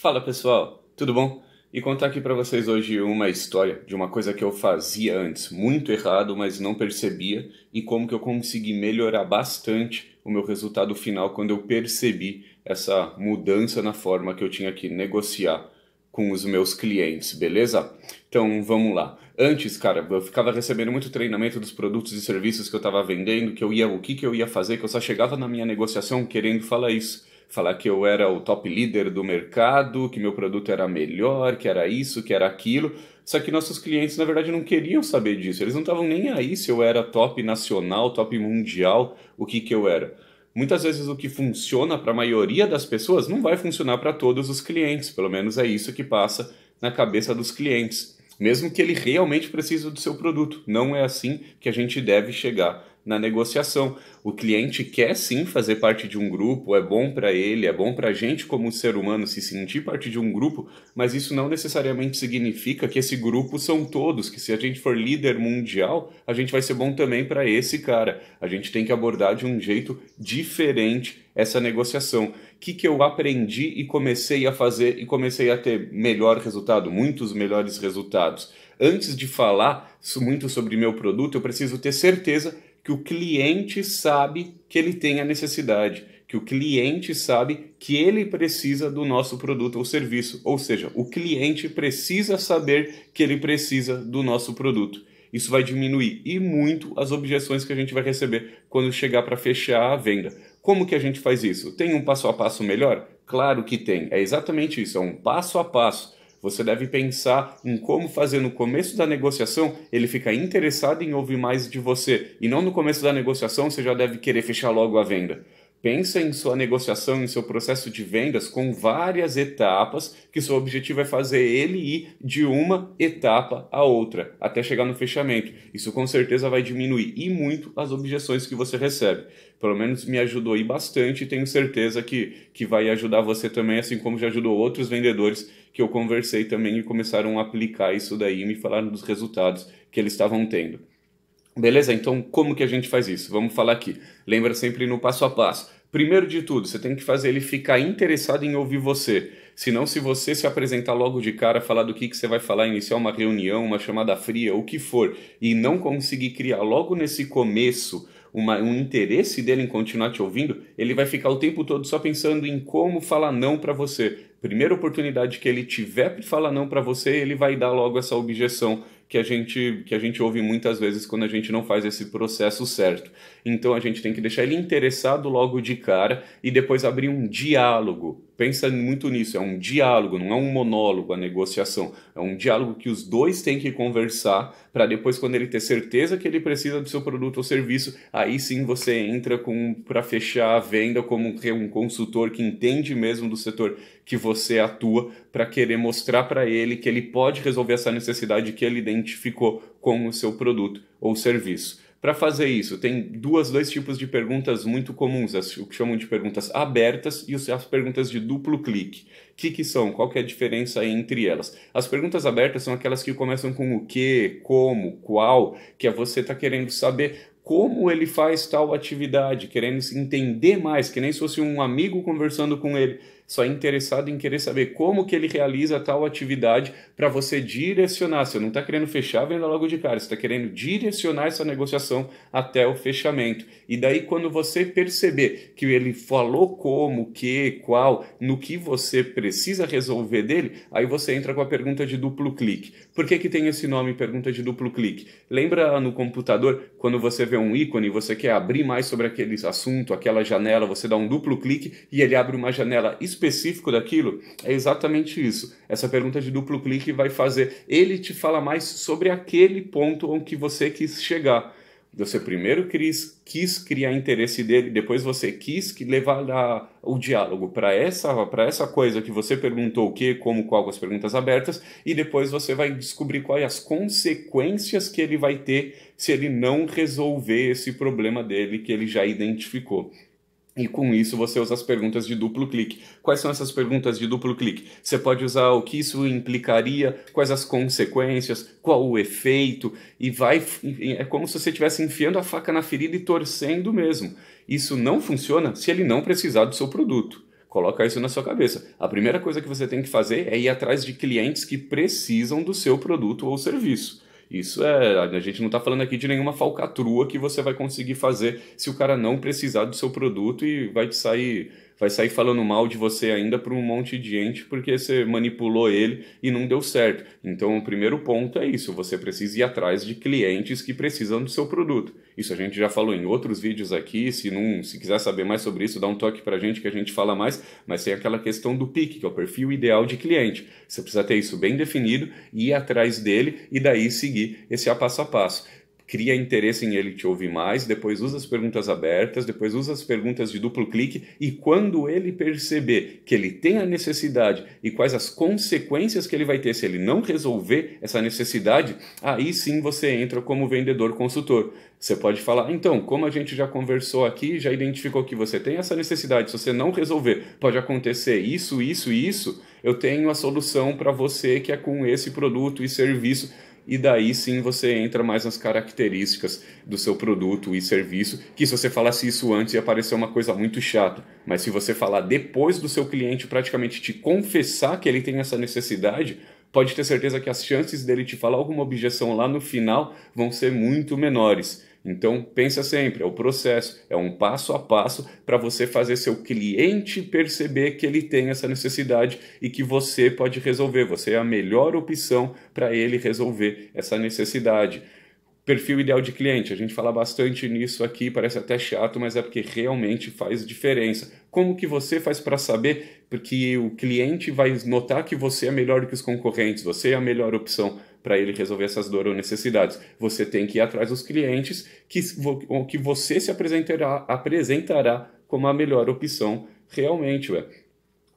Fala pessoal, tudo bom? E contar aqui pra vocês hoje uma história de uma coisa que eu fazia antes muito errado, mas não percebia, e como que eu consegui melhorar bastante o meu resultado final quando eu percebi essa mudança na forma que eu tinha que negociar com os meus clientes, beleza? Então vamos lá. Antes, cara, eu ficava recebendo muito treinamento dos produtos e serviços que eu estava vendendo, o que que eu ia fazer, que eu só chegava na minha negociação querendo falar isso. Falar que eu era o top líder do mercado, que meu produto era melhor, que era isso, que era aquilo. Só que nossos clientes, na verdade, não queriam saber disso. Eles não estavam nem aí se eu era top nacional, top mundial, o que que eu era. Muitas vezes o que funciona para a maioria das pessoas não vai funcionar para todos os clientes. Pelo menos é isso que passa na cabeça dos clientes. Mesmo que ele realmente precise do seu produto. Não é assim que a gente deve chegar na negociação. O cliente quer sim fazer parte de um grupo, é bom para ele, é bom para a gente como ser humano se sentir parte de um grupo, mas isso não necessariamente significa que esse grupo são todos, que se a gente for líder mundial, a gente vai ser bom também para esse cara. A gente tem que abordar de um jeito diferente essa negociação. O que eu aprendi e comecei a fazer e comecei a ter melhor resultado, muitos melhores resultados. Antes de falar muito sobre meu produto, eu preciso ter certeza que o cliente sabe que ele tem a necessidade, que o cliente sabe que ele precisa do nosso produto ou serviço. Ou seja, o cliente precisa saber que ele precisa do nosso produto. Isso vai diminuir e muito as objeções que a gente vai receber quando chegar para fechar a venda. Como que a gente faz isso? Tem um passo a passo melhor? Claro que tem. É exatamente isso, é um passo a passo. Você deve pensar em como fazer no começo da negociação ele ficar interessado em ouvir mais de você. E não no começo da negociação você já deve querer fechar logo a venda. Pensa em sua negociação, em seu processo de vendas com várias etapas, que seu objetivo é fazer ele ir de uma etapa a outra, até chegar no fechamento. Isso com certeza vai diminuir e muito as objeções que você recebe. Pelo menos me ajudou aí bastante e tenho certeza que vai ajudar você também, assim como já ajudou outros vendedores que eu conversei também e começaram a aplicar isso daí e me falaram dos resultados que eles estavam tendo. Beleza? Então, como que a gente faz isso? Vamos falar aqui. Lembra sempre no passo a passo. Primeiro de tudo, você tem que fazer ele ficar interessado em ouvir você. Senão, se você se apresentar logo de cara, falar do que você vai falar, iniciar uma reunião, uma chamada fria, o que for, e não conseguir criar logo nesse começo um interesse dele em continuar te ouvindo, ele vai ficar o tempo todo só pensando em como falar não para você. Primeira oportunidade que ele tiver para falar não para você, ele vai dar logo essa objeção que a gente ouve muitas vezes quando a gente não faz esse processo certo. Então a gente tem que deixar ele interessado logo de cara e depois abrir um diálogo. Pensa muito nisso, é um diálogo, não é um monólogo a negociação. É um diálogo que os dois têm que conversar para depois, quando ele ter certeza que ele precisa do seu produto ou serviço, aí sim você entra para fechar a venda como um consultor que entende mesmo do setor que você atua, para querer mostrar para ele que ele pode resolver essa necessidade que ele identificou com o seu produto ou serviço. Para fazer isso, tem dois tipos de perguntas muito comuns, o que chamam de perguntas abertas e as perguntas de duplo clique. O que são? Qual que é a diferença entre elas? As perguntas abertas são aquelas que começam com o que, como, qual, que é você está querendo saber como ele faz tal atividade, querendo entender mais, que nem se fosse um amigo conversando com ele, só interessado em querer saber como que ele realiza tal atividade para você direcionar. Você não está querendo fechar a venda logo de cara, você está querendo direcionar essa negociação até o fechamento. E daí quando você perceber que ele falou como, que, qual, no que você precisa resolver dele, aí você entra com a pergunta de duplo clique. Por que tem esse nome, pergunta de duplo clique? Lembra no computador, quando você vê um ícone e você quer abrir mais sobre aquele assunto, aquela janela, você dá um duplo clique e ele abre uma janela específica daquilo? É exatamente isso. Essa pergunta de duplo clique vai fazer ele te falar mais sobre aquele ponto onde que você quis chegar. Você primeiro quis criar interesse dele, depois você quis levar o diálogo para essa coisa que você perguntou o que, como, qual, com as perguntas abertas, e depois você vai descobrir quais as consequências que ele vai ter se ele não resolver esse problema dele que ele já identificou. E com isso você usa as perguntas de duplo clique. Quais são essas perguntas de duplo clique? Você pode usar o que isso implicaria, quais as consequências, qual o efeito, é como se você estivesse enfiando a faca na ferida e torcendo mesmo. Isso não funciona se ele não precisar do seu produto. Coloca isso na sua cabeça. A primeira coisa que você tem que fazer é ir atrás de clientes que precisam do seu produto ou serviço. Isso a gente não está falando aqui de nenhuma falcatrua que você vai conseguir fazer se o cara não precisar do seu produto e vai sair falando mal de você ainda para um monte de gente porque você manipulou ele e não deu certo. Então, o primeiro ponto é isso, você precisa ir atrás de clientes que precisam do seu produto. Isso a gente já falou em outros vídeos aqui, se quiser saber mais sobre isso, dá um toque pra gente que a gente fala mais, mas tem aquela questão do PIC, que é o perfil ideal de cliente. Você precisa ter isso bem definido, ir atrás dele e daí seguir esse passo a passo. Cria interesse em ele te ouvir mais, depois usa as perguntas abertas, depois usa as perguntas de duplo clique e quando ele perceber que ele tem a necessidade e quais as consequências que ele vai ter se ele não resolver essa necessidade, aí sim você entra como vendedor consultor. Você pode falar, então, como a gente já conversou aqui, já identificou que você tem essa necessidade, se você não resolver, pode acontecer isso, isso e isso, eu tenho a solução para você que é com esse produto e serviço. E daí sim você entra mais nas características do seu produto e serviço, que se você falasse isso antes ia parecer uma coisa muito chata, mas se você falar depois do seu cliente praticamente te confessar que ele tem essa necessidade, pode ter certeza que as chances dele te falar alguma objeção lá no final vão ser muito menores. Então, pensa sempre, é o processo, é um passo a passo para você fazer seu cliente perceber que ele tem essa necessidade e que você pode resolver. Você é a melhor opção para ele resolver essa necessidade. Perfil ideal de cliente, a gente fala bastante nisso aqui, parece até chato, mas é porque realmente faz diferença. Como que você faz para saber? Porque o cliente vai notar que você é melhor que os concorrentes, você é a melhor opção para ele resolver essas dores ou necessidades. Você tem que ir atrás dos clientes que você se apresentará como a melhor opção realmente.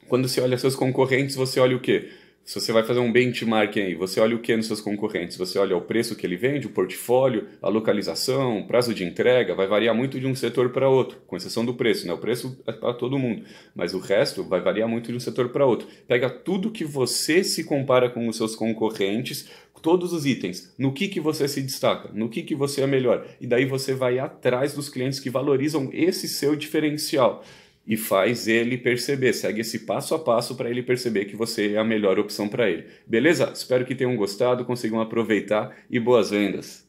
Quando você olha seus concorrentes, você olha o quê? Se você vai fazer um benchmarking aí, você olha o que nos seus concorrentes? Você olha o preço que ele vende, o portfólio, a localização, o prazo de entrega, vai variar muito de um setor para outro, com exceção do preço, né? O preço é para todo mundo, mas o resto vai variar muito de um setor para outro. Pega tudo que você se compara com os seus concorrentes, todos os itens, no que você se destaca, no que você é melhor, e daí você vai atrás dos clientes que valorizam esse seu diferencial. E faz ele perceber, segue esse passo a passo para ele perceber que você é a melhor opção para ele. Beleza? Espero que tenham gostado, consigam aproveitar e boas vendas!